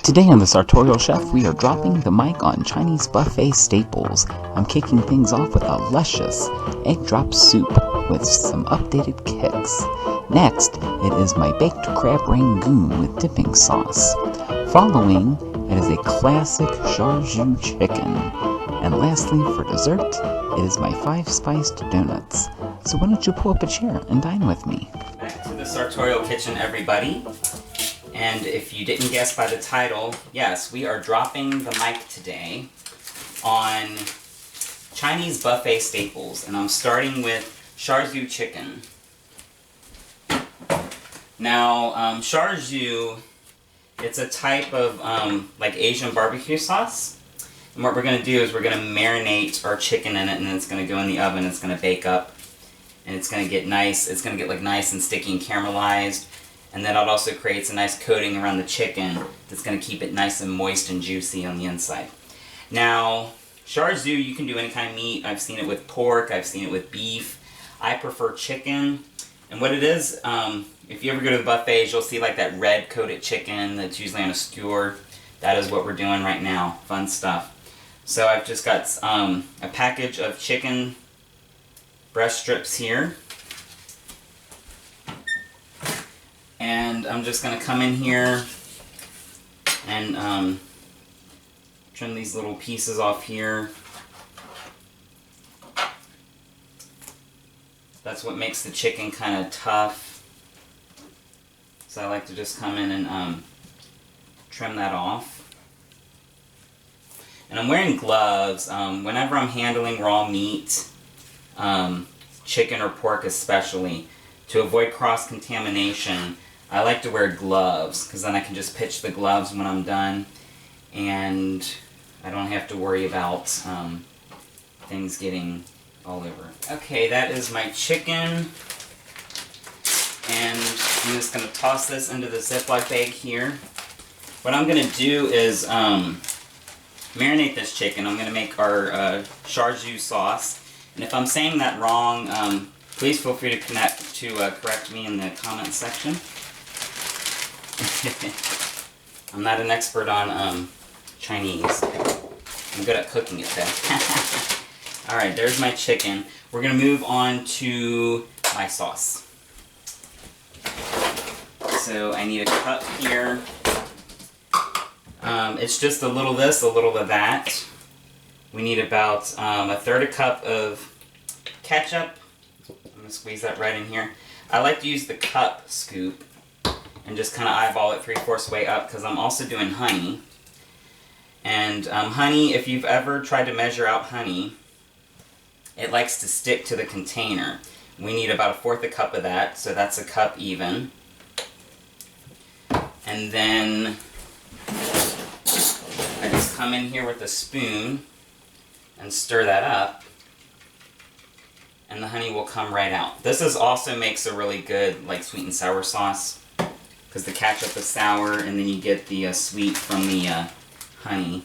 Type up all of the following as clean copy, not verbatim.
Today on the Sartorial Chef, we are dropping the mic on Chinese buffet staples. I'm kicking things off with a luscious egg drop soup with some updated kicks. Next, it is my baked crab rangoon with dipping sauce. Following, it is a classic shar chicken. And lastly, for dessert, it is my 5-spiced donuts. So why don't you pull up a chair and dine with me? Back to the Sartorial Kitchen, everybody. And if you didn't guess by the title, yes, we are dropping the mic today on Chinese buffet staples. And I'm starting with shar chicken. Now, shar it's a type of like Asian barbecue sauce. And what we're going to do is we're going to marinate our chicken in it, and then it's going to go in the oven. It's going to bake up, and it's going to get nice. It's going to get like nice and sticky and caramelized. And then it also creates a nice coating around the chicken that's going to keep it nice and moist and juicy on the inside. Now, shar you can do any kind of meat. I've seen it with pork. I've seen it with beef. I prefer chicken. And what it is, if you ever go to the buffets, you'll see like that red coated chicken that's usually on a skewer. That is what we're doing right now. Fun stuff. So I've just got a package of chicken breast strips here. And I'm just going to come in here and trim these little pieces off here. That's what makes the chicken kind of tough. So I like to just come in and trim that off. And I'm wearing gloves. Whenever I'm handling raw meat, chicken or pork especially, to avoid cross-contamination, I like to wear gloves, because then I can just pitch the gloves when I'm done, and I don't have to worry about things getting all over. Okay, that is my chicken, and I'm just going to toss this into the Ziploc bag here. What I'm going to do is marinate this chicken. I'm going to make our shar sauce, and if I'm saying that wrong, please feel free to correct me in the comment section. I'm not an expert on Chinese. I'm good at cooking it though. Alright, there's my chicken. We're going to move on to my sauce. So I need a cup here. It's just a little of this, a little of that. We need about 1/3 cup of ketchup. I'm going to squeeze that right in here. I like to use the cup scoop and just kind of eyeball it 3/4 way up, because I'm also doing honey. And honey, if you've ever tried to measure out honey, it likes to stick to the container. We need about 1/4 cup of that, so that's a cup even. And then I just come in here with a spoon and stir that up, and the honey will come right out. This also makes a really good like sweet and sour sauce, because the ketchup is sour, and then you get the sweet from the honey.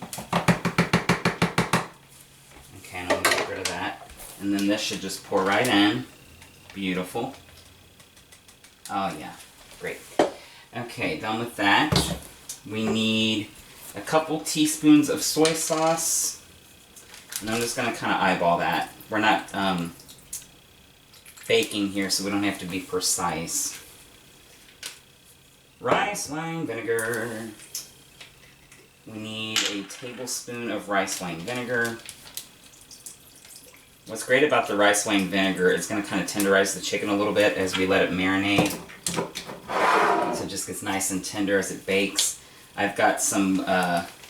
Okay, and I'm going to get rid of that. And then this should just pour right in. Beautiful. Oh yeah, great. Okay, done with that. We need a couple teaspoons of soy sauce. And I'm just going to kind of eyeball that. We're not baking here, so we don't have to be precise. Rice wine vinegar. We need a tablespoon of rice wine vinegar. What's great about the rice wine vinegar, it's going to kind of tenderize the chicken a little bit as we let it marinate. So it just gets nice and tender as it bakes. I've got some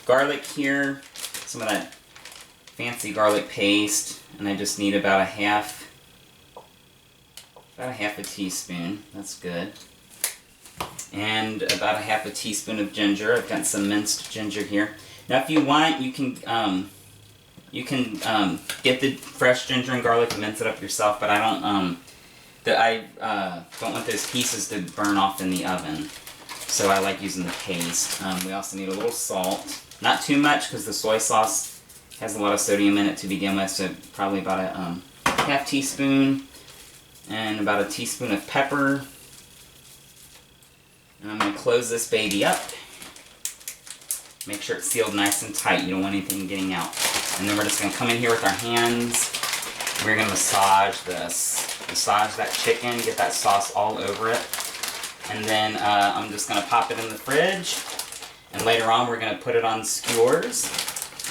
garlic here, some of that fancy garlic paste, and I just need about a half a teaspoon. That's good. And about a half a teaspoon of ginger. I've got some minced ginger here. Now, if you want, you can get the fresh ginger and garlic and mince it up yourself. But I don't don't want those pieces to burn off in the oven, so I like using the paste. We also need a little salt, not too much, because the soy sauce has a lot of sodium in it to begin with. So probably about a half teaspoon, and about a teaspoon of pepper. And I'm going to close this baby up. Make sure it's sealed nice and tight. You don't want anything getting out. And then we're just going to come in here with our hands. We're going to massage this. Massage that chicken, get that sauce all over it. And then I'm just going to pop it in the fridge. And later on we're going to put it on skewers.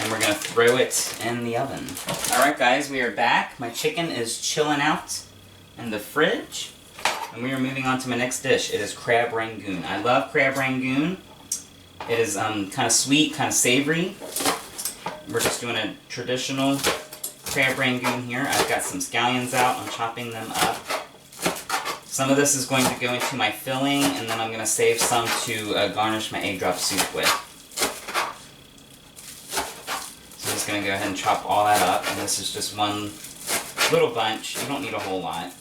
And we're going to throw it in the oven. Alright guys, we are back. My chicken is chilling out in the fridge. And we are moving on to my next dish. It is crab rangoon. I love crab rangoon. It is kind of sweet, kind of savory. We're just doing a traditional crab rangoon here. I've got some scallions out. I'm chopping them up. Some of this is going to go into my filling, and then I'm going to save some to garnish my egg drop soup with. So I'm just going to go ahead and chop all that up, and this is just one little bunch. You don't need a whole lot.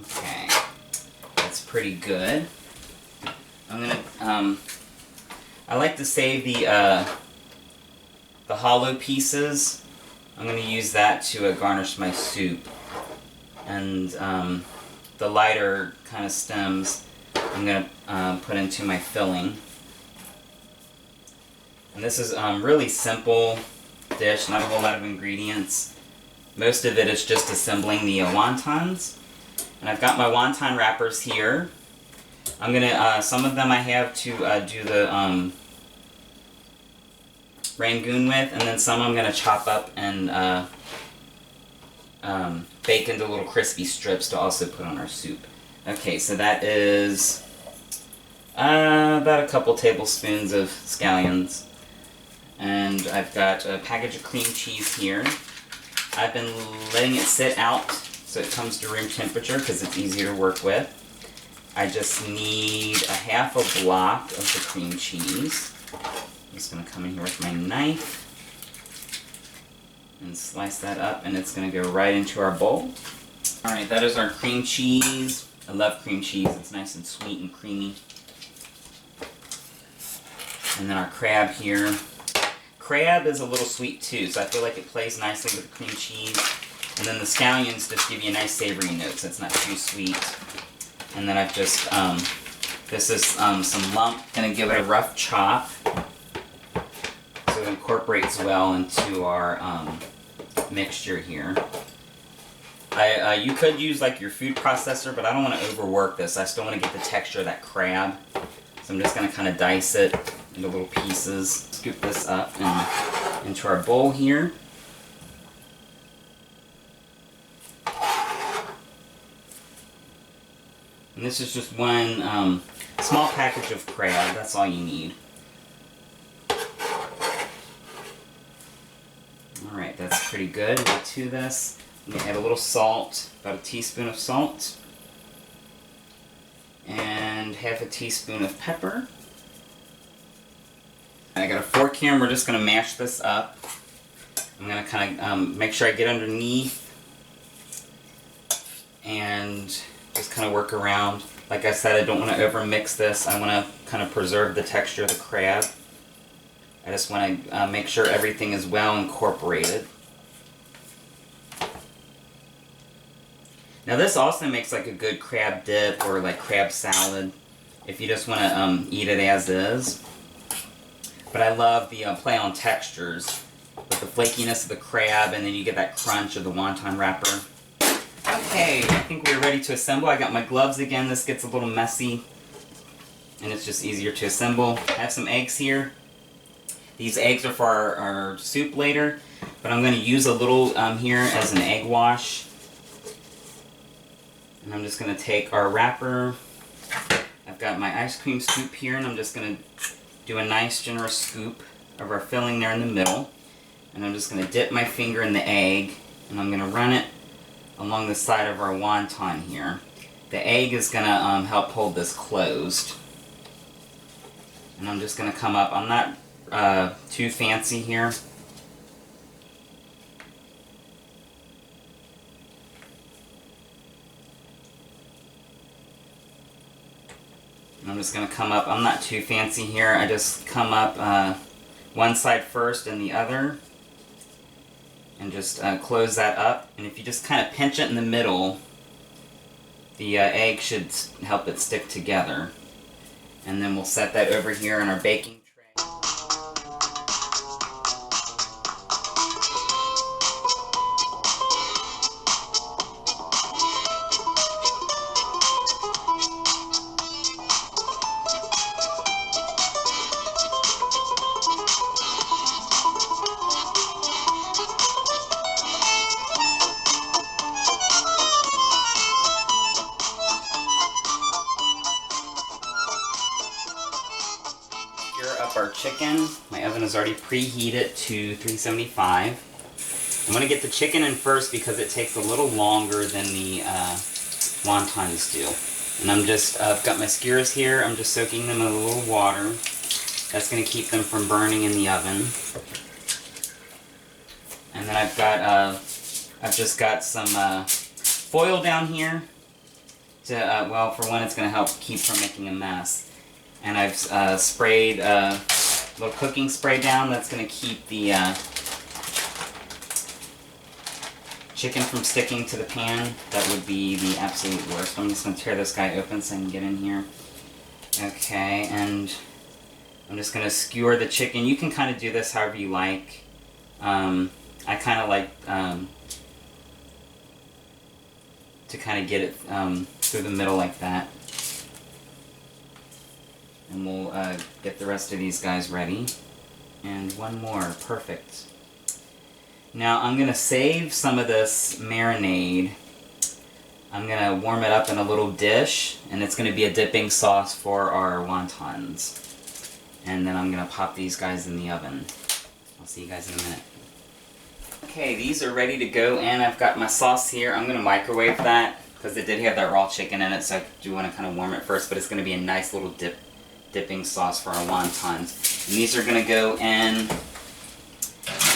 Okay, that's pretty good. I'm gonna, I like to save the hollow pieces. I'm gonna use that to garnish my soup. And the lighter kind of stems I'm gonna put into my filling. And this is really simple dish, not a whole lot of ingredients. Most of it is just assembling the wontons. And I've got my wonton wrappers here. I'm gonna, some of them I have to do the rangoon with, and then some I'm gonna chop up and bake into little crispy strips to also put on our soup. Okay, so that is about a couple tablespoons of scallions. And I've got a package of cream cheese here. I've been letting it sit out so it comes to room temperature because it's easier to work with. I just need a half a block of the cream cheese. I'm just going to come in here with my knife and slice that up, and it's going to go right into our bowl. Alright, that is our cream cheese. I love cream cheese. It's nice and sweet and creamy. And then our crab here. Crab is a little sweet too, so I feel like it plays nicely with the cream cheese. And then the scallions just give you a nice savory note, so it's not too sweet. And then I've just, this is some lump. Gonna give it a rough chop so it incorporates well into our mixture here. You could use like your food processor, but I don't want to overwork this. I still want to get the texture of that crab. So I'm just gonna kind of dice it into little pieces. Scoop this up and into our bowl here. And this is just one small package of crab. That's all you need. Alright, that's pretty good. We'll to this. I'm going to add a little salt, about a teaspoon of salt. And half a teaspoon of pepper. And I got a fork here, and we're just going to mash this up. I'm going to kind of make sure I get underneath and just kind of work around. Like I said, I don't want to over mix this. I want to kind of preserve the texture of the crab. I just want to make sure everything is well incorporated. Now this also makes like a good crab dip or like crab salad if you just want to eat it as is. But I love the play on textures with the flakiness of the crab, and then you get that crunch of the wonton wrapper. Okay, I think we're ready to assemble. I got my gloves again. This gets a little messy, and it's just easier to assemble. I have some eggs here. These eggs are for our soup later, but I'm going to use a little here as an egg wash. And I'm just going to take our wrapper. I've got my ice cream scoop here, and I'm just going to do a nice generous scoop of our filling there in the middle. And I'm just going to dip my finger in the egg, and I'm going to run it along the side of our wonton here. The egg is going to help hold this closed. And I'm just going to come up. I'm not too fancy here. And I'm just going to come up. I'm not too fancy here. I just come up one side first and the other. And just close that up. And if you just kind of pinch it in the middle, The egg should help it stick together. And then we'll set that over here on our baking tray. Up our chicken. My oven is already preheated to 375. I'm going to get the chicken in first because it takes a little longer than the wontons do. And I've got my skewers here. I'm just soaking them in a little water. That's going to keep them from burning in the oven. And then I've just got some foil down here to, well, for one, it's going to help keep from making a mess. And I've sprayed a little cooking spray down that's going to keep the chicken from sticking to the pan. That would be the absolute worst. I'm just going to tear this guy open so I can get in here. Okay, and I'm just going to skewer the chicken. You can kind of do this however you like. I kind of like to kind of get it through the middle like that. And we'll get the rest of these guys ready. And one more. Perfect. Now I'm going to save some of this marinade. I'm going to warm it up in a little dish. And it's going to be a dipping sauce for our wontons. And then I'm going to pop these guys in the oven. I'll see you guys in a minute. Okay, these are ready to go. And I've got my sauce here. I'm going to microwave that because it did have that raw chicken in it. So I do want to kind of warm it first. But it's going to be a nice little dipping sauce for our wontons. And these are going to go in.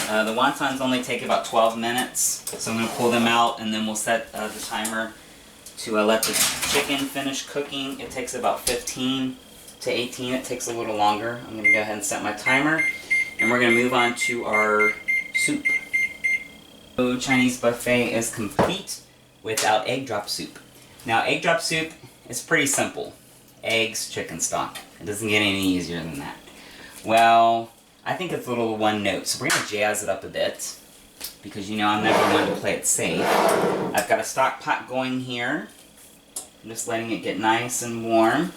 The wontons only take about 12 minutes, so I'm going to pull them out and then we'll set the timer to let the chicken finish cooking. It takes about 15 to 18. It takes a little longer. I'm going to go ahead and set my timer, and we're going to move on to our soup. So Chinese buffet is complete without egg drop soup. Now, egg drop soup is pretty simple. Eggs, chicken stock. It doesn't get any easier than that. Well, I think it's a little one note, so we're going to jazz it up a bit, because you know I'm never one to play it safe. I've got a stock pot going here. I'm just letting it get nice and warm.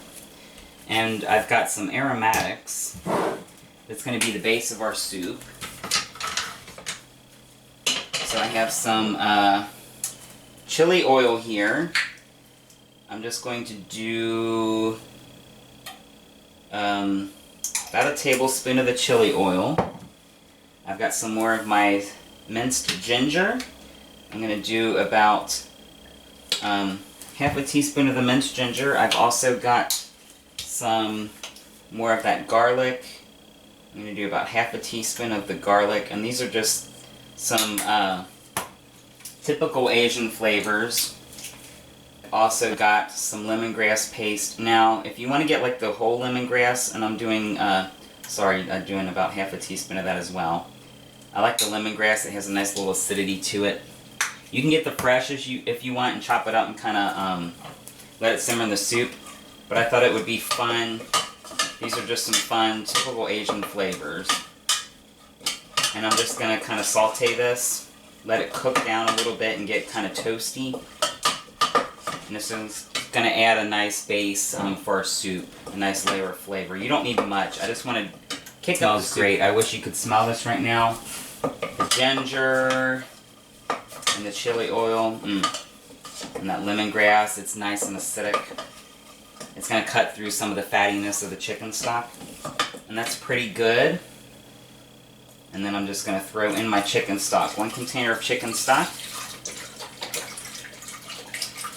And I've got some aromatics. That's going to be the base of our soup. So I have some chili oil here. I'm just going to do about a tablespoon of the chili oil. I've got some more of my minced ginger. I'm going to do about half a teaspoon of the minced ginger. I've also got some more of that garlic. I'm going to do about half a teaspoon of the garlic. And these are just some typical Asian flavors. Also got some lemongrass paste. Now, if you want to get like the whole lemongrass, and I'm doing, I'm doing about half a teaspoon of that as well. I like the lemongrass. It has a nice little acidity to it. You can get the fresh if you want and chop it up and kind of let it simmer in the soup. But I thought it would be fun. These are just some fun, typical Asian flavors. And I'm just going to kind of saute this, let it cook down a little bit and get kind of toasty. And this is going to add a nice base for our soup, a nice layer of flavor. You don't need much. I just want to kick up the soup. Great. I wish you could smell this right now. The ginger and the chili oil and that lemongrass. It's nice and acidic. It's going to cut through some of the fattiness of the chicken stock. And that's pretty good. And then I'm just going to throw in my chicken stock. 1 container of chicken stock.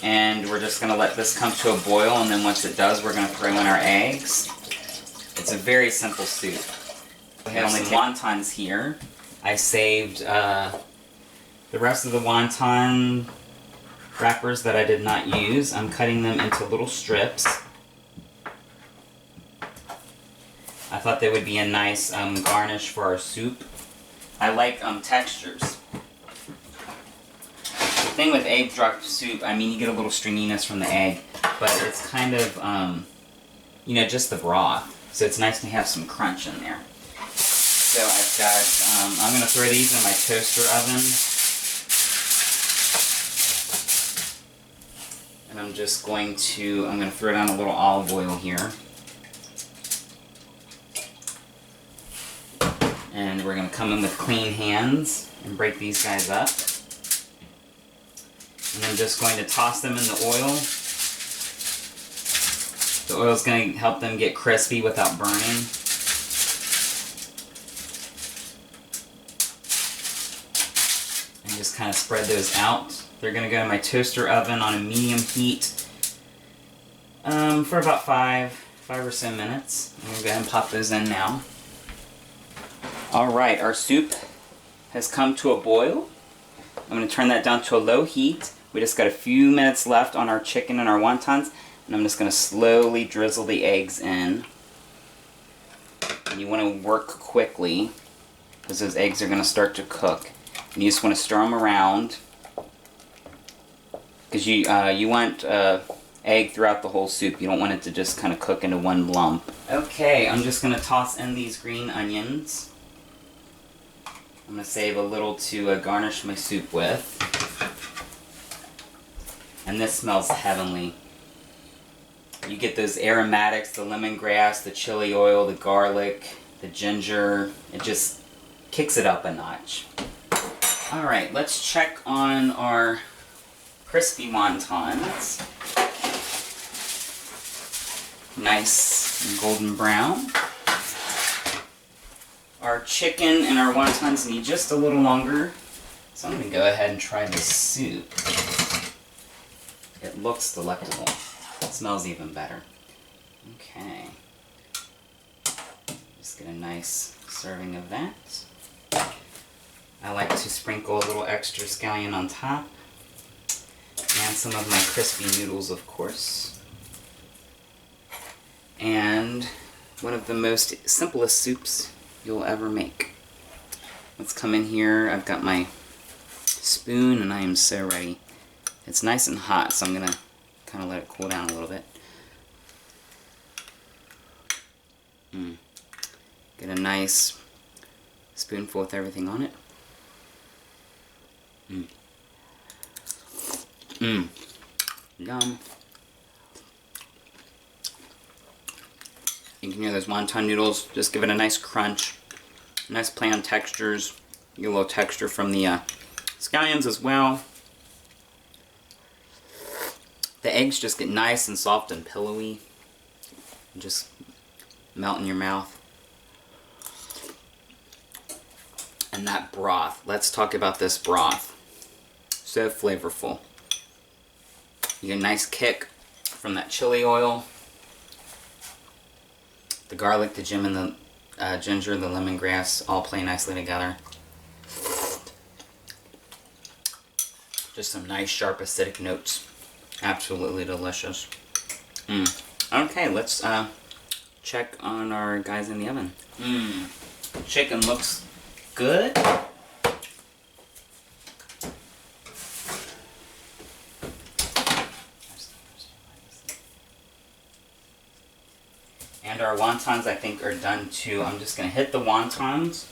And we're just going to let this come to a boil, and then once it does, we're going to throw in our eggs. It's a very simple soup. I have some wontons here. I saved the rest of the wonton wrappers that I did not use. I'm cutting them into little strips. I thought they would be a nice garnish for our soup. I like textures. thing with egg drop soup, I mean, you get a little stringiness from the egg, but it's kind of, you know, just the broth. So it's nice to have some crunch in there. So I've got, I'm going to throw these in my toaster oven. And I'm just going to, I'm going to throw down a little olive oil here. And we're going to come in with clean hands and break these guys up. And I'm just going to toss them in the oil. The oil is going to help them get crispy without burning. And just kind of spread those out. They're going to go in my toaster oven on a medium heat for about five or so minutes. I'm going to go ahead and pop those in now. Alright, our soup has come to a boil. I'm going to turn that down to a low heat. We just got a few minutes left on our chicken and our wontons. And I'm just going to slowly drizzle the eggs in. And you want to work quickly because those eggs are going to start to cook. And you just want to stir them around. Because you want egg throughout the whole soup. You don't want it to just kind of cook into one lump. Okay, I'm just going to toss in these green onions. I'm going to save a little to garnish my soup with. And this smells heavenly. You get those aromatics, the lemongrass, the chili oil, the garlic, the ginger. It just kicks it up a notch. Alright, let's check on our crispy wontons. Nice and golden brown. Our chicken and our wontons need just a little longer, so I'm going to go ahead and try the soup. It looks delectable. It smells even better. Okay. Just get a nice serving of that. I like to sprinkle a little extra scallion on top. And some of my crispy noodles, of course. And one of the most simplest soups you'll ever make. Let's come in here. I've got my spoon and I am so ready. It's nice and hot, so I'm going to kind of let it cool down a little bit. Get a nice spoonful with everything on it. Yum. You can hear those wonton noodles. Just give it a nice crunch. Nice play on textures. You get a little texture from the scallions as well. The eggs just get nice and soft and pillowy. And just melt in your mouth. And that broth. Let's talk about this broth. So flavorful. You get a nice kick from that chili oil. The garlic, the ginger, the lemongrass all play nicely together. Just some nice sharp acidic notes. Absolutely delicious. Okay, let's check on our guys in the oven. Chicken looks good. And our wontons, I think, are done too. I'm just going to hit the wontons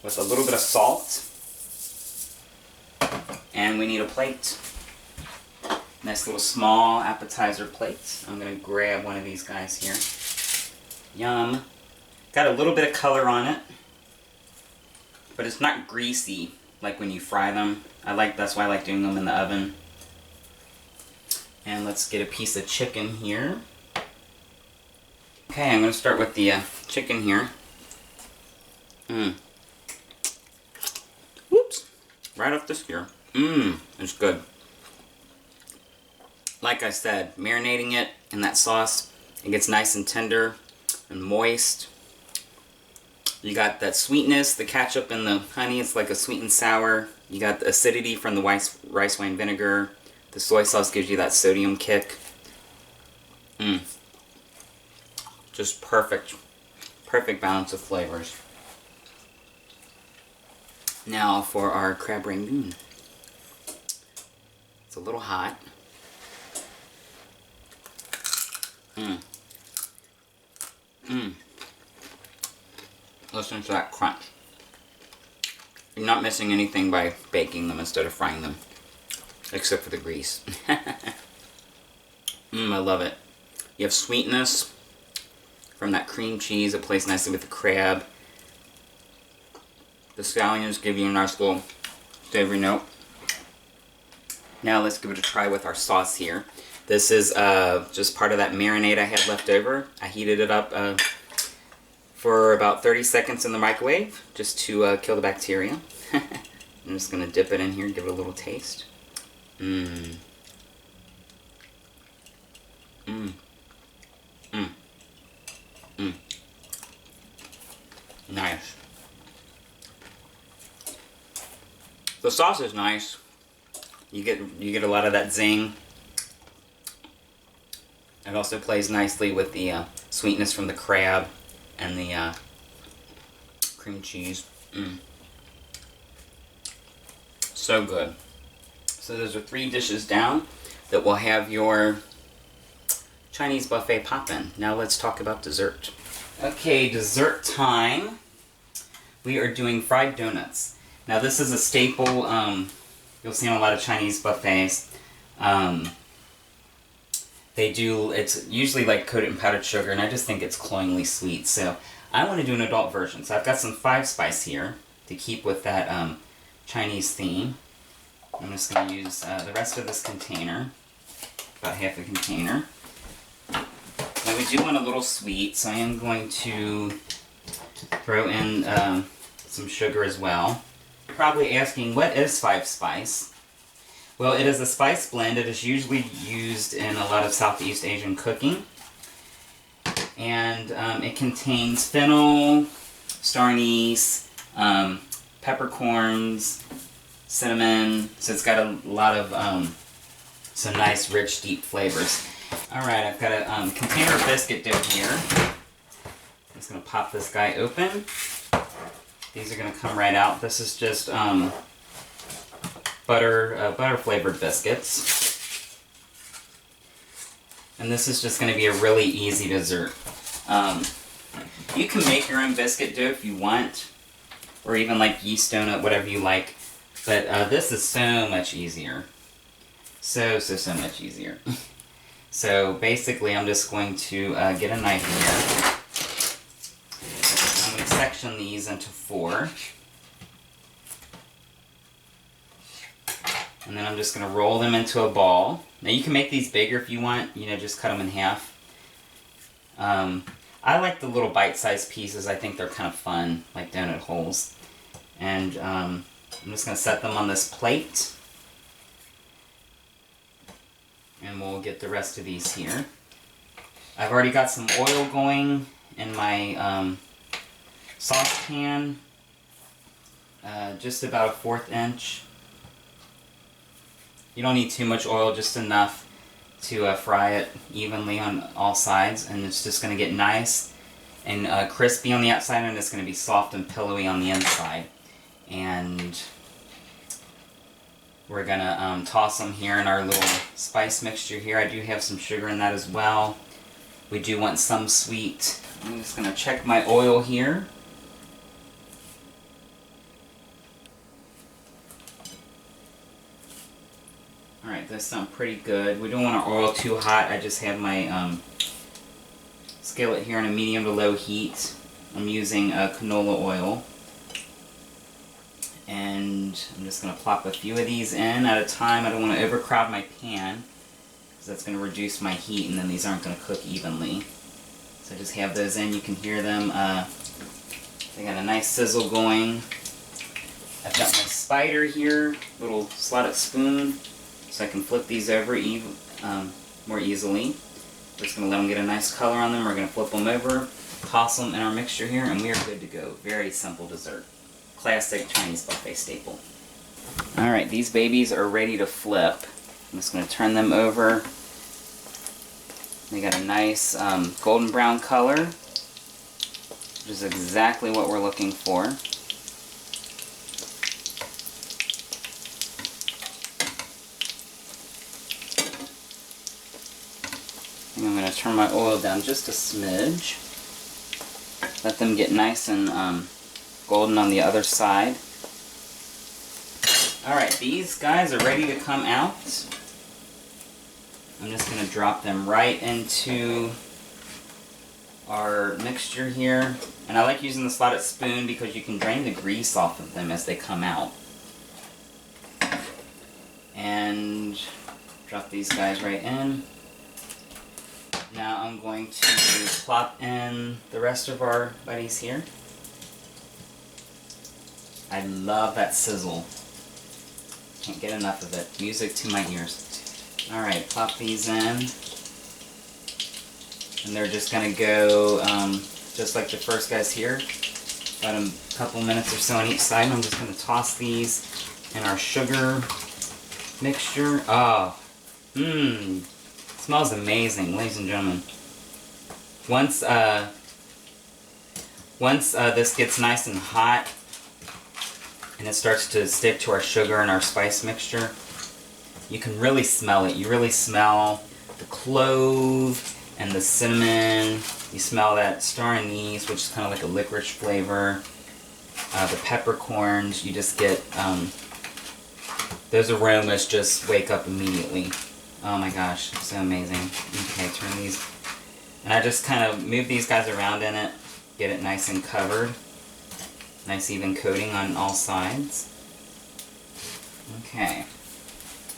with a little bit of salt. And we need a plate. Nice little small appetizer plate. I'm going to grab one of these guys here. Yum. Got a little bit of color on it. But it's not greasy like when you fry them. That's why I like doing them in the oven. And let's get a piece of chicken here. Okay, I'm going to start with the chicken here. Whoops. Right off the skewer. It's good. Like I said, marinating it in that sauce, it gets nice and tender and moist. You got that sweetness, the ketchup and the honey, it's like a sweet and sour. You got the acidity from the rice wine vinegar. The soy sauce gives you that sodium kick. Just perfect. Perfect balance of flavors. Now for our crab rangoon. It's a little hot. Mmm. Mmm. Listen to that crunch. You're not missing anything by baking them instead of frying them. Except for the grease. I love it. You have sweetness from that cream cheese. It plays nicely with the crab. The scallions give you a nice little savory note. Now let's give it a try with our sauce here. This is just part of that marinade I had left over. I heated it up for about 30 seconds in the microwave just to kill the bacteria. I'm just going to dip it in here and give it a little taste. Mmm. Mmm. Mmm. Mmm. Nice. The sauce is nice. You get a lot of that zing. It also plays nicely with the sweetness from the crab and the cream cheese. So good. So those are 3 dishes down that will have your Chinese buffet poppin'. Now let's talk about dessert. Okay, dessert time. We are doing fried donuts. Now this is a staple you'll see on a lot of Chinese buffets. It's usually like coated in powdered sugar, and I just think it's cloyingly sweet. So I want to do an adult version. So I've got some 5 spice here to keep with that Chinese theme. I'm just going to use the rest of this container, about half the container. Now we do want a little sweet, so I am going to throw in some sugar as well. You're probably asking, what is 5 spice? Well, it is a spice blend. It is usually used in a lot of Southeast Asian cooking. And it contains fennel, star anise, peppercorns, cinnamon. So it's got a lot of some nice, rich, deep flavors. Alright, I've got a container of biscuit dough here. I'm just going to pop this guy open. These are going to come right out. This is just butter flavored biscuits. And this is just going to be a really easy dessert. You can make your own biscuit dough if you want, or even like yeast donut, whatever you like. But this is so much easier. So much easier. So basically I'm just going to get a knife here. I'm going to section these into 4. And then I'm just going to roll them into a ball. Now you can make these bigger if you want, just cut them in half. I like the little bite-sized pieces. I think they're kind of fun, like donut holes. And I'm just going to set them on this plate. And we'll get the rest of these here. I've already got some oil going in my saucepan. Just about a 1/4 inch. You don't need too much oil, just enough to fry it evenly on all sides. And it's just going to get nice and crispy on the outside, and it's going to be soft and pillowy on the inside. And we're going to toss them here in our little spice mixture here. I do have some sugar in that as well. We do want some sweet. I'm just going to check my oil here. Alright, those sound pretty good. We don't want our oil too hot. I just have my skillet here on a medium to low heat. I'm using canola oil. And I'm just going to plop a few of these in at a time. I don't want to overcrowd my pan, because that's going to reduce my heat, and then these aren't going to cook evenly. So just have those in. You can hear them. They got a nice sizzle going. I've got my spider here, little slotted spoon, so I can flip these over more easily. We're just going to let them get a nice color on them. We're going to flip them over, toss them in our mixture here, and we are good to go. Very simple dessert. Classic Chinese buffet staple. Alright, these babies are ready to flip. I'm just going to turn them over. They got a nice golden brown color, which is exactly what we're looking for. I'm going to turn my oil down just a smidge. Let them get nice and golden on the other side. Alright, these guys are ready to come out. I'm just going to drop them right into our mixture here. And I like using the slotted spoon because you can drain the grease off of them as they come out. And drop these guys right in. Now I'm going to plop in the rest of our buddies here. I love that sizzle. Can't get enough of it. Music to my ears. Alright, plop these in. And they're just going to go just like the first guys here. About a couple minutes or so on each side. I'm just going to toss these in our sugar mixture. Oh, smells amazing, ladies and gentlemen. Once this gets nice and hot and it starts to stick to our sugar and our spice mixture, you can really smell it. You really smell the clove and the cinnamon. You smell that star anise, which is kind of like a licorice flavor. The peppercorns, you just get, those aromas just wake up immediately. Oh my gosh, so amazing. Okay, turn these, and I just kind of move these guys around in it, get it nice and covered. Nice even coating on all sides. Okay,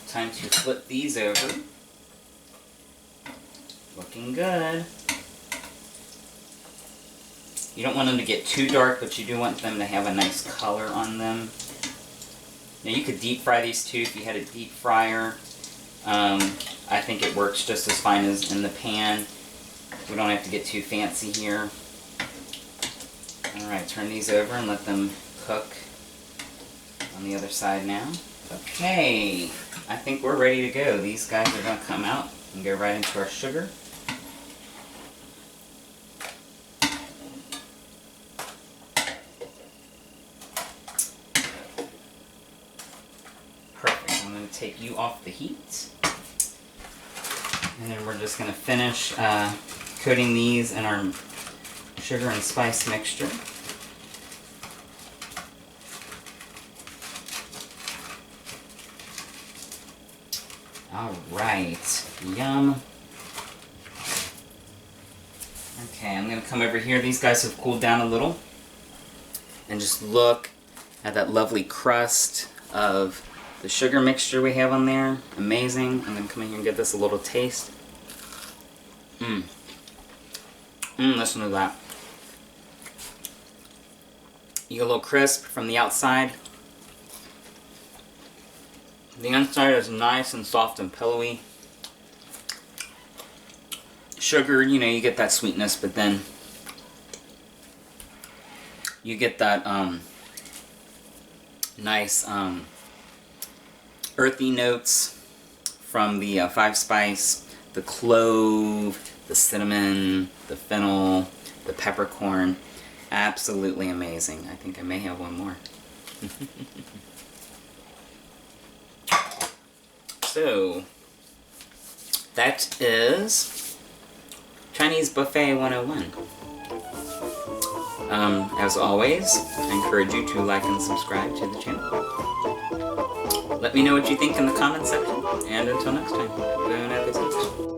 time to flip these over. Looking good. You don't want them to get too dark, but you do want them to have a nice color on them. Now you could deep fry these too if you had a deep fryer. I think it works just as fine as in the pan. We don't have to get too fancy here. Alright, turn these over and let them cook on the other side now. Okay, I think we're ready to go. These guys are going to come out and go right into our sugar. Perfect. I'm going to take you off the heat. And then we're just going to finish coating these in our sugar and spice mixture. Alright, yum. Okay, I'm going to come over here. These guys have cooled down a little. And just look at that lovely crust of the sugar mixture we have on there. Amazing. I'm going to come in here and give this a little taste. Listen to that. You get a little crisp from the outside. The inside is nice and soft and pillowy. Sugar, you know, you get that sweetness, but then you get that nice earthy notes from the 5-spice, the clove, the cinnamon, the fennel, the peppercorn. Absolutely amazing. I think I may have one more. So, that is Chinese Buffet 101. As always, I encourage you to like and subscribe to the channel. Let me know what you think in the comments section, and until next time, bon appetit.